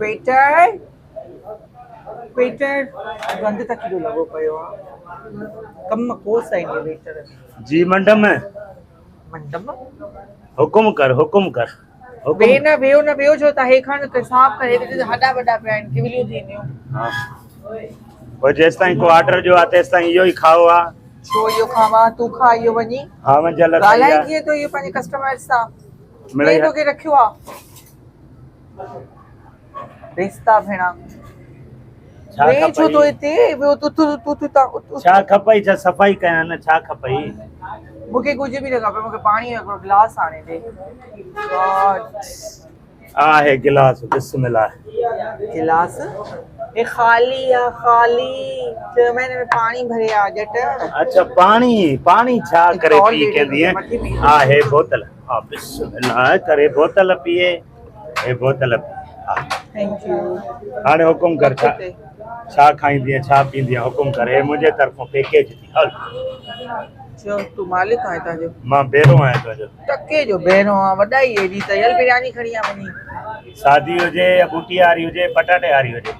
Waiter waiter गंद तक kilo लगो पयो कम कोस है ये वेटर जी मंडम मंडम हुकुम कर हुकुम वे न बेओ जो ता हे खान के साफ करे ते हडा बडा पैन के विलियो थीनियो हाँ वो जेस ताईं को ऑर्डर जो आते तेस ताईं इहो ई खाओ आ छो यो खावा तू खा यो वनी हाँ मैं जल गालाई किए तो ये पानी कस्टमर सा मिलाई के तो के रखियो आ रिश्ता भेणा वे छो तो इते वे तू ता छा खपई छा सफाई कया न छा खपई मुके कुछ भी लगा पे मुके पानी एक गिलास आने दे गॉड आ है गिलास बिस्मिल्लाह गिलास ये खाली जो मैंने में पानी भरे आ जट अच्छा पानी छा करे पी केंदी है आ है बोतल हां बिस्मिल्लाह करे बोतल पिए ए बोतल थैंक यू हाणे हुकुम कर छा खाईंदी है छा पींदी है हुकुम करे मुझे तरफों पैकेज थी हल जो तू मालिक आए ता जो मां बेरो आया तो जो टके जो बेरो आ वडाई एडी तयल बिरयानी खड़ी आ वनी शादी हो जे या बूटी आ रही हो जे पटाटे आ रही हो जे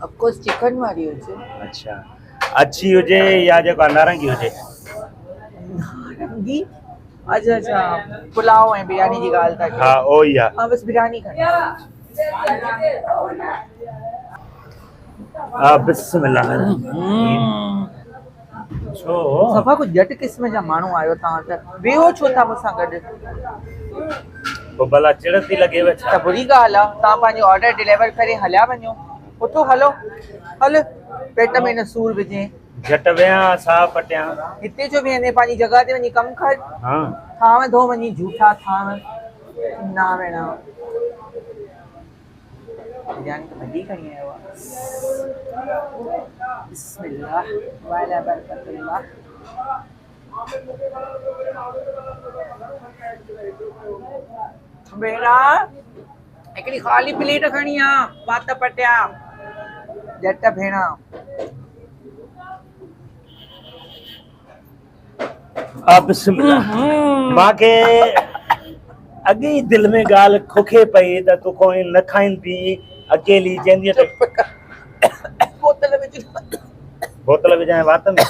ऑफ कोर्स चिकन वाली हो जे अच्छा अच्छी हो जे या जो नारंगी हो जे नारंगी अच्छा पुलाव है बिरयानी की गाल ता हां ओ या हां बस बिरयानी खड़ी आ बिस्मिल्लाह छो सफा को जट किस्म जा मानू आयो ता त बेहो छो था मुसा गड तो भला चिड़ती लगे वे त बुरी गाल आ ता पांजो ऑर्डर डिलीवर करे हल्या वञो उठो हलो हल पेट में न सूर विझे झट विया सा पटिया हिते जो भी ने पांजी जगह ते वञी कम कर हां थाव धो वञी झूठा थाव ना वेणा बिरयानी तो बड़ी खड़ी है बिस्मिल्लाह वाला बरकतुल्लाह बेड़ा एकड़ी खाली प्लेट खणी आ बात पटिया जट भेणा आ बिस्मिल्लाह मां के अगे दिल में गाल खोखे पई त तू कोई न खाईंदी अकेली जेंदी बोतल विझाए वात में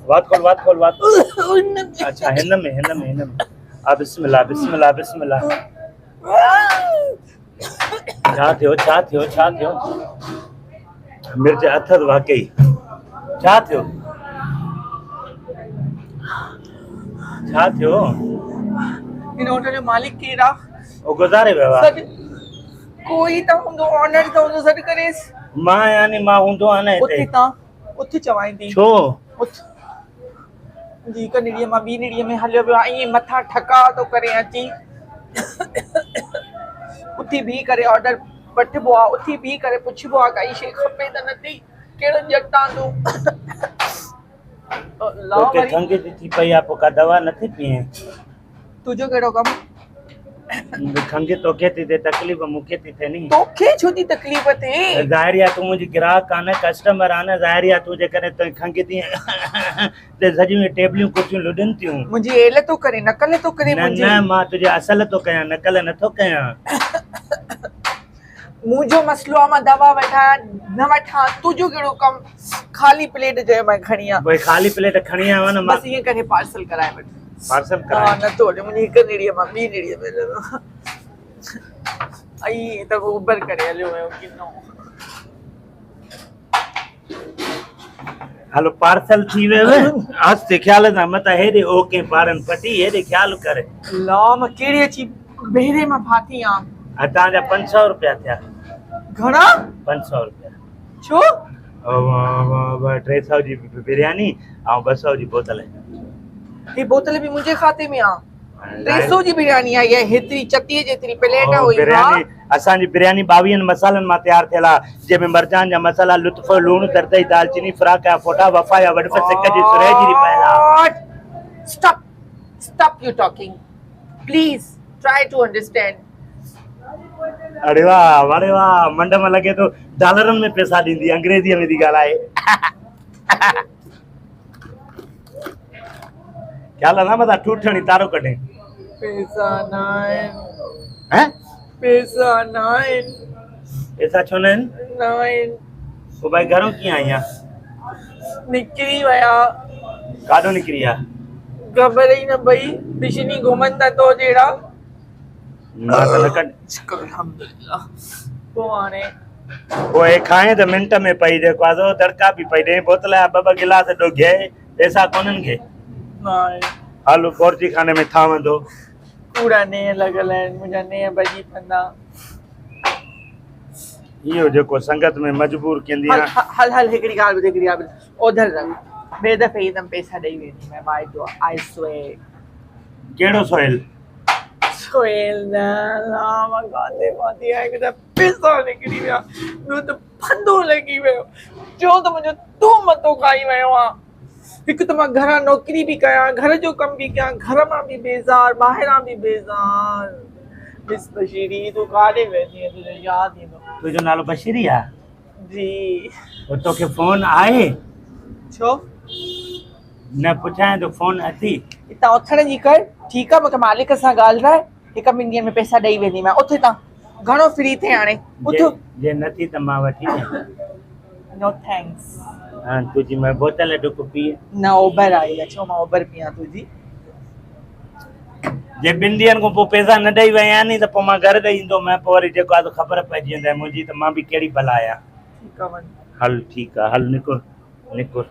वात खोल अच्छा हिन में आ बिस्मिल्लाह छा थियो मिर्च अथर वाकई छा थियो इन होटल जो मालिक केरा ओ गुज़ारे वियो आहे कोई त हुंदो ऑनर त हुंदो सॾ करेस मां हूंदो आहे न उथी ता उथी चवाईंदी छो उथ जी कनिड़ीअ मां ॿी निड़ीअ में हलियो पियो आहे ईअं मथां ठका थो करे अची उथी बीह करे ऑर्डर वठिबो आहे उथी बीह करे पुछिबो आहे काई शइ खपे त नथी कहिड़ो जटां तूं तोखे खंघि थी पई आहे पोइ का दवा नथी पीए तुंहिंजो कहिड़ो कमु खंघि तोखे थी थिए तकलीफ़ मूंखे थी थिए नी तोखे छो थी तकलीफ़ थिए ज़ाहिर आहे तूं मुंहिंजी ग्राहक आहे न कस्टमर आहे न ज़ाहिर आहे तूं जेकॾहिं तुंहिंजी खंघि थी त सॼियूं टेबलियूं कुर्सियूं लुॾनि थियूं मुंहिंजी एल थो करे नकल थो करे न मां तुंहिंजे असल थो कयां नकल नथो कयां मुंहिंजो मसलो आहे मां दवा वठां न वठां तुंहिंजो कहिड़ो कमु खाली प्लेट जो मां खणी आ भई खाली प्लेट खणी आयो न बस ईअं करे पार्सल कराए वठ पार्सल कराए न तो मुंहिंजी हिकु निड़ीअ मां ॿी निड़ीअ में आई त उबर करे हलियो वियो किनो हलो पार्सल थी वियो हस्ते ख्याल सां मता हेॾे ओके पारन पटी हेॾे ख्याल करे लाम कहिड़ी अची बेरे मां फाती आ तव्हांजा 500 रुपया थिया घणा 500 रुपया छो 300 जी बिरयानी ऐं 200 जी बोतल ही बोतल भी मुंहिंजे खाते में आ 300 जी बिरयानी आई है हेतरी चतीअ जेतरी प्लेट हुई बिरयानी असांजी बिरयानी 22 मसालनि मां तयार थियल आहे जंहिंमें मरजान जा मसाला लुत्फ लूण दरदई दालचीनी फ्राक या फोटा वफा या वडफ सिक जी सुरैजी पयल आहे stop you talking please try to understand अरे वाह मंड में लगे तो डॉलरनि में पैसा ॾींदी अंग्रेजीअ में थी ॻाल्हाए ख्याल न मता ठूठणी तारो कढे पैसा ना हैं पैसा ना आहिनि पैसा छो न आहिनि? न आहिनि पोइ भाई घरों कीअं आई आहे? निकिरी विया काॾो निकिरी आहे? ख़बर ई न पई बिशनी घुमनि था तो जहिड़ा मां त न कढ अल्हम्दुलिल्लाह पोइ हाणे पोइ खाए त मिंट में पई जेको आहे दड़का बि पई ॾे बोतल जा ॿ गिलास ॾो घे पैसा कोन्हनि खे न आहे आलू पोर्ची खाने में ठहंदो कूड़ा नेह लॻल आहिनि मुंहिंजा नेह भॼी पवंदा इहो जेको संगत में मजबूर कंदी हल आहे हल हल हिकिड़ी ॻाल्हि ॿुध हिकिड़ी ॻाल्हि ॿुध ओधर रख ॿिए दफ़े ईंदमि पैसा ॾेई वेंदी मैं माई जो आई स्वेयर कहिड़ो सोहेल? सोहेल न मां काथे पाती आहे हिकु त पैसा निकिरी विया ॿियो त फंदो लॻी वियो चयो त मुंहिंजो तूं मथो खाई वियो आहे हिकु त मां घरां नौकिरी बि कयां घर जो कमु बि कयां घर मां बि बेज़ार ॿाहिरां बि बेज़ार ॾिस बशीरी तूं काॾे वेंदी आहे तुंहिंजो यादि ईंदो तुंहिंजो नालो बशीरी आहे? जी पोइ तोखे फोन आहे? छो न पुछां तो फोन अथी? हितां उथण जी कर ठीकु आहे मूंखे मालिक सां ॻाल्हाए हिकु ॿिनि ॾींहंनि में पैसा ॾेई वेंदी मैं उथ हितां घणो फ्री थिए हाणे उथ जे नथी त मां वठी ॾियां। नो थैंक्स हाँ तुझी मैं बोतल डुक पी न ओबर आई आहे छो मां ओबर पियां तुंहिंजी जे ॿिनि ॾींहंनि खां पोइ पैसा न ॾेई विया नी त पोइ मां घर ॾेई ईंदो मैं पोइ वरी जेको आहे ख़बर पइजी वेंदा मुंहिंजी त मां बि कहिड़ी भला आहियां। ठीकु आहे वञ हल ठीकु आहे हल निकुर निकुर